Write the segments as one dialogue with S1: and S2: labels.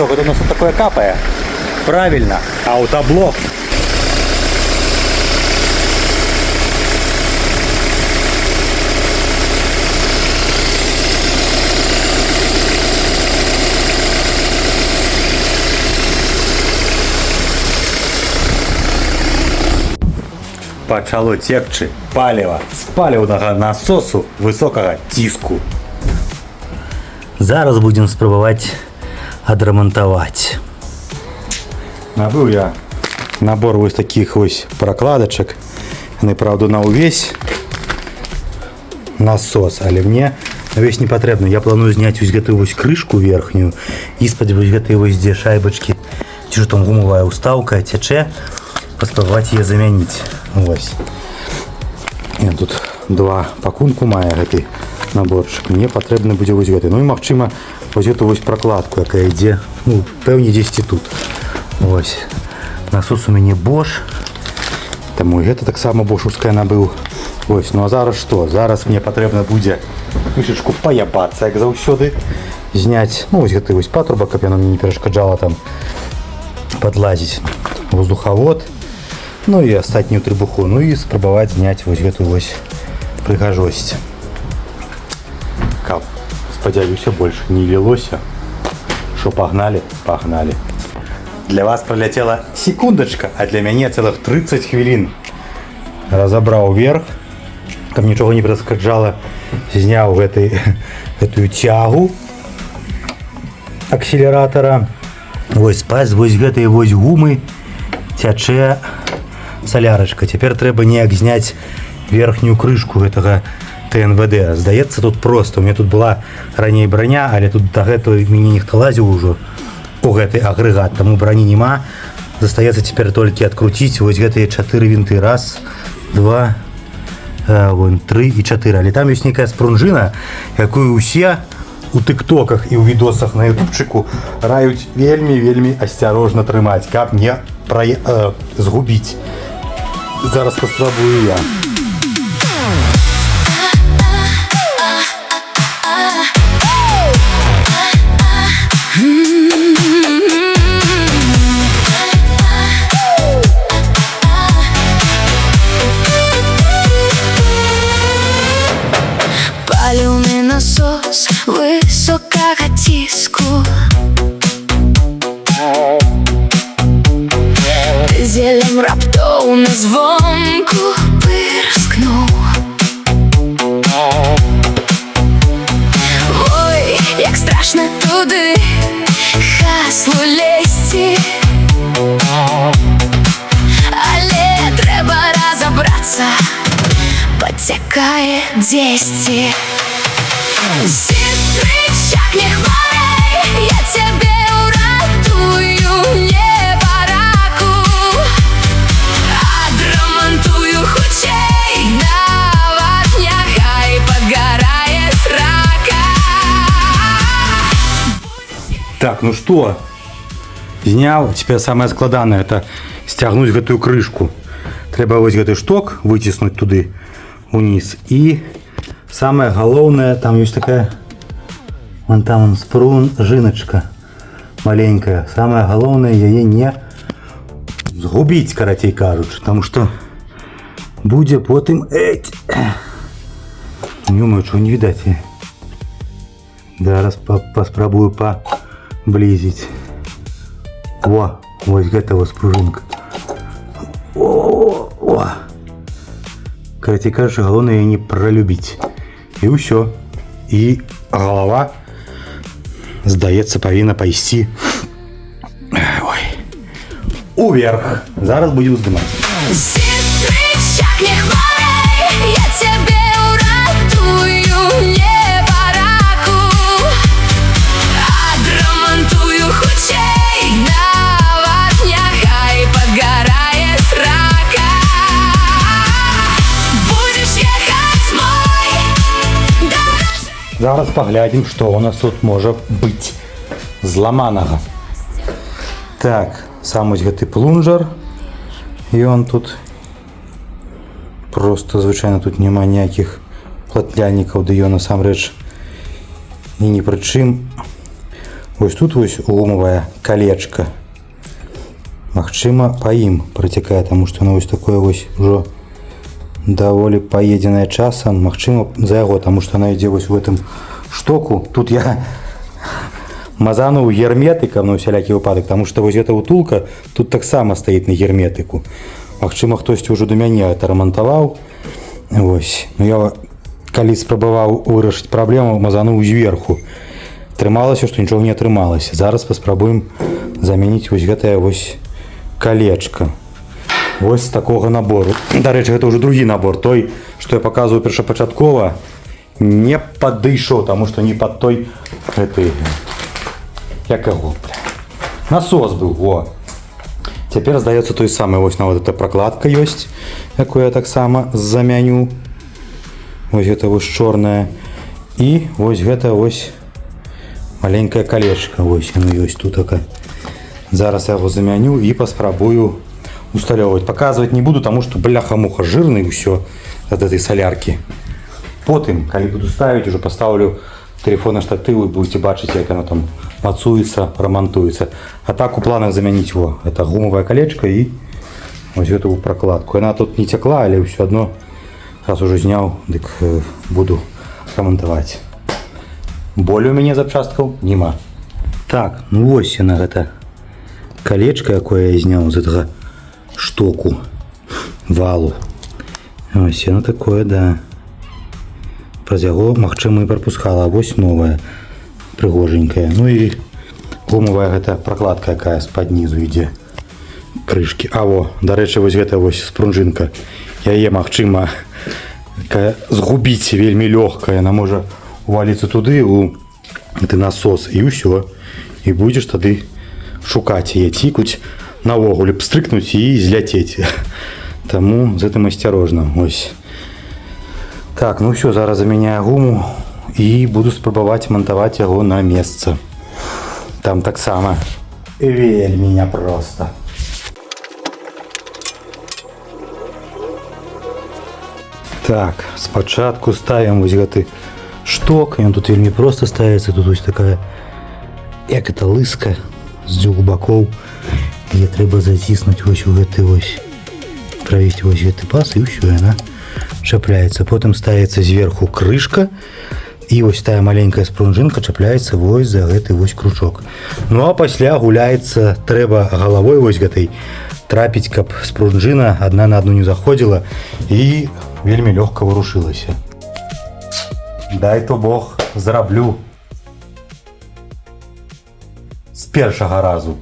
S1: Что у нас тут такое капает? Правильно, аутоблок. Пачало цекчы паліва з паліўнага насосу высокага ціску.
S2: Зараз будем спрабаваць адрамантаваць.
S1: Набыў я набор вось таких вось прокладачак. Яны, правда, на ўвесь насос, але мне увесь не патрэбна. Я планую зняць вось гэтую вось крышку верхнюю і з-пад вось гэтай вось дзе шайбачкі, ці ж там гумавая ўстаўка цячэ, паспрабаваць яе замяніць. Вось. І тут два пакунку мае гэты наборчык. Мне патрэбны будзе вось гэты. Ну і магчыма вось гэту вось прокладку, якая ідзе, ну, пэўне дзесьці тут. Вось. Насос у мяне Bosch. Таму гэта таксама бошаўская набыў. Вось. Ну а зараз што? Зараз мне патрэбна будзе крышачку паябацца, як заўсёды. Зняць, ну, вось гэты вось патрубак, каб яно мне не перашкаджала там падлазіць воздухавод. Ну і астатнюю трыбуху. Ну і спрабаваць зняць вось гэтую вось прыгажосць. Каб, спадзяюся, больш не лілося. Што пагналі? Пагналі. Для вас проляцела секундачка, а для мяне цэлых 30 хвілін. Разабраў верх, каб нічога не перашкаджала, зняў гэтую цягу акселератара. Вось з вось гэтай вось гумы цячэ салярачка. Цяпер трэба неяк зняць верхнюю крышку гэтага ТНВД. Здаецца, тут проста. У меня тут была раней броня, але тут да гэтага мяне ніхто лазіў ужо у гэты агрэгат, таму брані няма. Застаецца цяпер толькі адкруціць вось гэтыя 4 вінты. Раз, два, вон, 3 і 4. Але там ёсць нейкая спрунжына, якую ўсе у тыктоках і ў відосах на ютубчыку раюць вельмі асцярожна трымаць, каб не згубіць. Зараз паспрабую я.
S3: Паліўны насос высокага ціску. Дызелем раптоўна звонку пырскнуў. Ой, як страшна туды хаслу лезці. Але трэба разабрацца, пацякае дзесьці. Сестрычак, не хварэй, я цябе ўратую, не бараку. Адрамантую хутчэй, нават няхай падгарае срака.
S1: Так, ну што? Зняў. Цяпер самае складанае — это сцягнуць гэтую крышку. Трэба вось гэты шток выціснуць туды уніз. І самае галоўнае, там ёсць такая, вон там спружыначка маленькая. Самае галоўнае яе не згубіць, карацей кажучы, таму што будзе потым Думаю, чого не відаць. Зараз паспрабую паблізіць. О, вось гэта вось пружынка. О. Карацей кажучы, галоўнае яе не пралюбіць. І ўсё. І галава, здаецца, павінна пайсці уверх. Зараз будзем здымаць.
S3: Сестрычак, не хварэй, я цябе ўратую, не бараку. Адрамантую хутчэй, нават няхай падгарае срака. Будзеш ехаць мой дорожны.
S1: Зараз паглядзім, што у нас тут можа быць зламанага. Так, сам вось гэты плунжер. І он тут просто, звычайна, тут няма ніякіх платлянікаў, ды ён насамрэч і ні пры чым. Вось тут вось гумавае калечка. Магчыма, па ім працякае, таму што оно вось такое вось ужо даволі паедзенае часам. Магчыма, за яго, таму што она ідзе вось у гэтым штоку. Тут я мазануў герметыкам на усялякі выпадак, таму што вось гэта утулка тут таксама стаіць на герметыку. Магчыма, хтосьці ўжо да мяне это рамантаваў. Вось. Ну я калі спрабаваў вырашыць праблему, мазануў зверху. Трымалася, што нічога не атрымалася. Зараз паспрабуем замяніць вось гэтае вось калечка. Вось з такога набору. Дарэчы, гэта ўжо другі набор. Той, што я паказваю першапачаткова, не падышоў, таму што не пад той гэты... Як яго, бля. Насос быў, во. Цяпер, здаецца, той самы. Вось нават эта прокладка ёсць, якую я таксама замяню. Вось гэта вось чорная. І вось гэта вось маленькая калечка. Вось яно ёсць тут така. Зараз я яго замяню і паспрабую усталёўваць. Паказваць не буду, таму што бляха-муха жирны ўсё ад этой саляркі. Потым, калі буду ставіць, ужо пастаўлю телефон на штатыў і будете бачыць, як яно там мацуецца, рамантуецца. А так у планах замяніць во. Это гумавая калечка і вось гэту прокладку. Яна тут не цякла, але ўсё адно раз уже зняў, дык буду рамантаваць. Болей у мяне запчасткаў нема. Так, ну вось яна гэта калечка, якое я зняў з гэтага штоку валу. Ось яно такое, да. Праз яго, магчыма, і прапускала. А вось новая, прыгоженькая. Ну і гумавая гэта прокладка, якая з-пад нізу ідзе крышкі. А во, дарэчы, вось гэта вось спрунжынка. Яе, магчыма, згубіць вельмі лёгка. Яна можа уваліцца туды, у гэты насос, і ўсё. І будзеш тады шукаць яе, цікуць, наогуле пстрыкнуць і зляцець. Таму з гэтым асцярожна. Ось. Так, ну все, зараз заменяю гуму і буду спрабаваць монтаваць яго на месца. Там таксама вельмі няпроста. Так, спачатку ставім вось гэты шток. Ён тут вельмі проста ставіцца. Тут вось такая, як это, лыска з дзвюх бакоў. Яе трэба заціснуць вось у гэты вось, правесці вось гэты пас, і ўсё, яна чапляецца. Потым ставіцца зверху крышка, і вось тая маленькая спрунжынка чапляецца вось за гэты вось кручок. Ну а пасля гуляецца, трэба галавой вось гэтай трапіць, каб спрунжына адна на адну не заходзіла і вельмі лёгка варушылася. Дай то Бог зраблю з першага разу.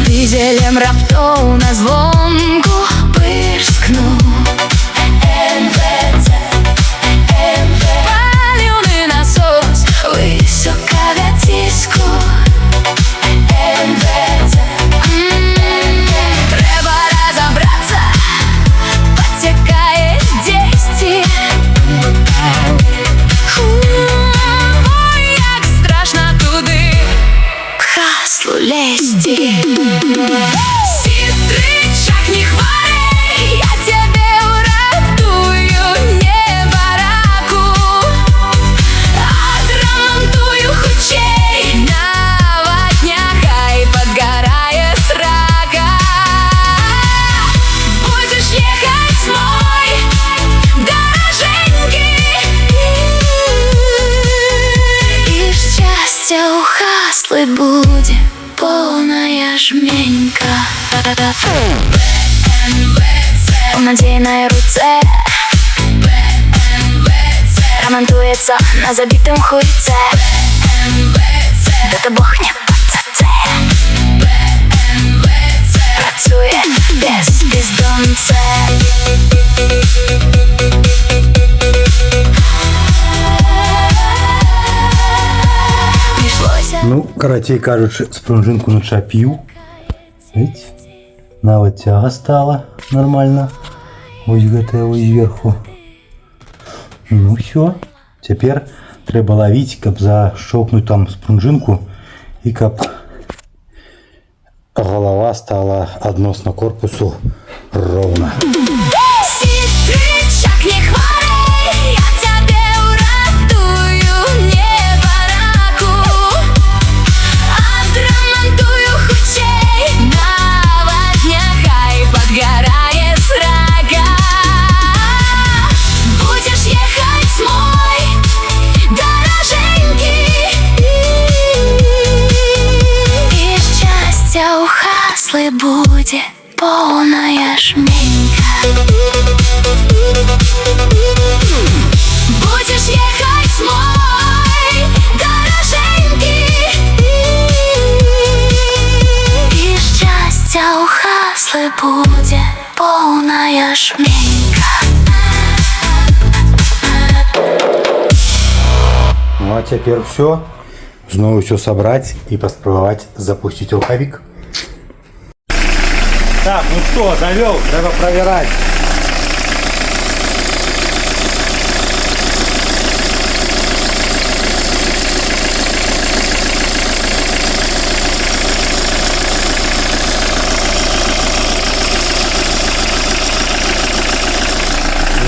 S3: Дизелем раптоў на звонку пырскнуў МВЦ, паліўны насос высокага ціску МВЦ. Трэба разабрацца, пацякае дзесьці. Ой, як страшна туды хаслу лезці. Сестрычак, не хварэй, я цябе ўратую, небараку. Адрамантую хутчэй, нават няхай падгарае срака. Будзеш ехаць мой даражэнькі, і шчасця ў хаслы будзе полная жменька. У надзейнай руцэ рамантуецца на забітым хуйцэ. Гэта Бог не пацацэ, працуе без бездомцэ.
S1: Ну, карацей кажучы, спрунжынку начапіў. Нават цяга стала нормально. Вось гэтая вось зверху. Ну все. Цяпер трэба лавіць, каб защёлкнуць там спрунжынку і каб голова стала адносна корпусу ровно.
S3: Сестричок, не хворей, я тебе уратую небараку. Адрамантую хутчей, наводня хай подгорает срака. Будешь ехать мой, дороженький, и счастья у Хаслы будет полная шменька. Будешь ехать мой, дороженький, и счастья у Хаслы будет полная шменька.
S1: Ну а теперь все. Снова все собрать и попробовать запустить руховик. Так, ну что, завел, треба проверять.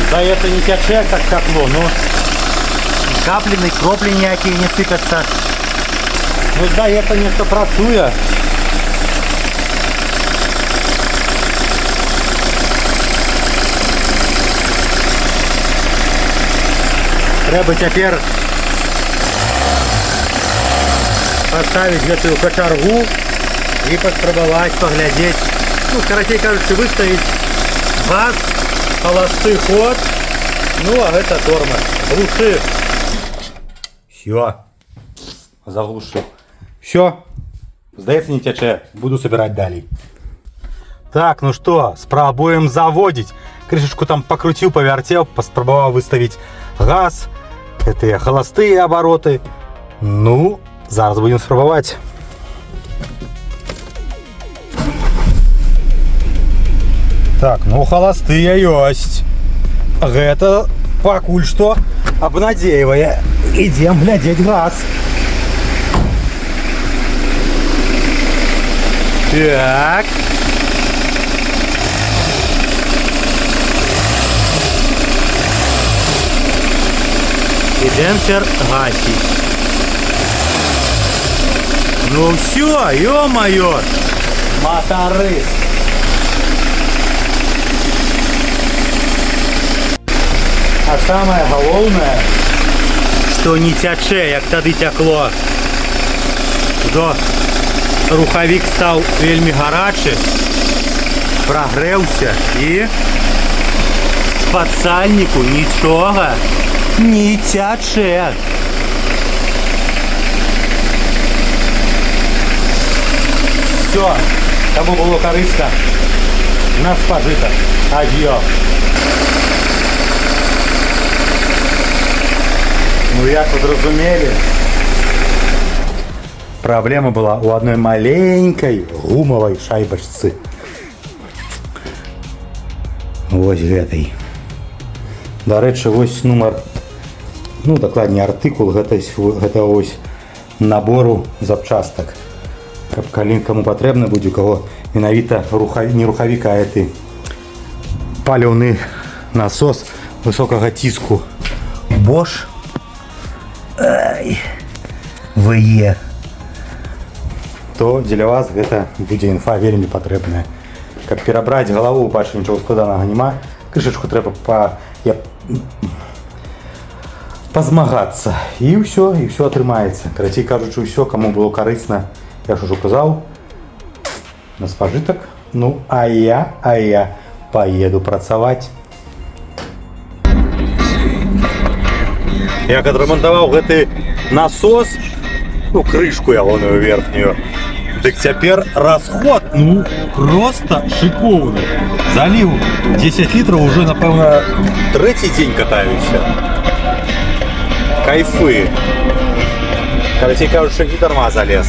S1: Здається, не тече, как тепло, но
S2: Каплі, кроплі ніякі не сипляться.
S1: ну, здається, нечто працює. Треба тепер поставити гэтую кочергу і паспрабаваць паглядзець. Ну, карацей кажучи, выставить газ, холосты ход, ну а гэта тормоз. Глуши. Все. Заглушил. Все. Здається, не тече. Буду собирать далее. Так, ну что, спробуем заводить. Крышечку там покрутил, повертел, попробовал выставить газ. Это холостые обороты. Ну, зараз будем спробовать. Так, ну холостые есть. Это пакуль что обнадеивая. Идем глядеть газ. Так. Идем теперь гасить. Ну все, ё-моё, моторист. А самое головное, что не тяче, як тады тякло. До рухавік стаў вельмі гарачы, прагрэўся і з падсальніку нічога не тячэ. Все, кому было корыстно, на спажиток. Адьё. Ну, як вы зразумелі, проблема была у одной маленькой гумовой шайбачцы. Вось гэтай. Дарэчы, вось нумар, ну дакладней артыкул гэта вось набору запчастак. Каб калі каму патрэбна будзе, у каго менавіта не рухавік, а гэты паліўны насос высокага ціску Bosch VE, то дзеля вас гэта будзе інфа вельмі патрэбная. Каб перабраць галаву, бачу, нічого складанага няма. Крышачку трэба пазмагацца. І ўсё атрымаецца. Карацей кажучы, ўсё, каму было карысна, я ж ужо казаў, на спажытак. Ну, а я паеду працаваць. Як адрамантаваў гэты насос, ну, крышку ягоную верхнюю, дык цяпер расход, ну, просто шикоўны. Заліў 10 літраў, уже, напэўна, трэці дзень катаюся. Кайфы. Карацей кажучы, не дарма залез.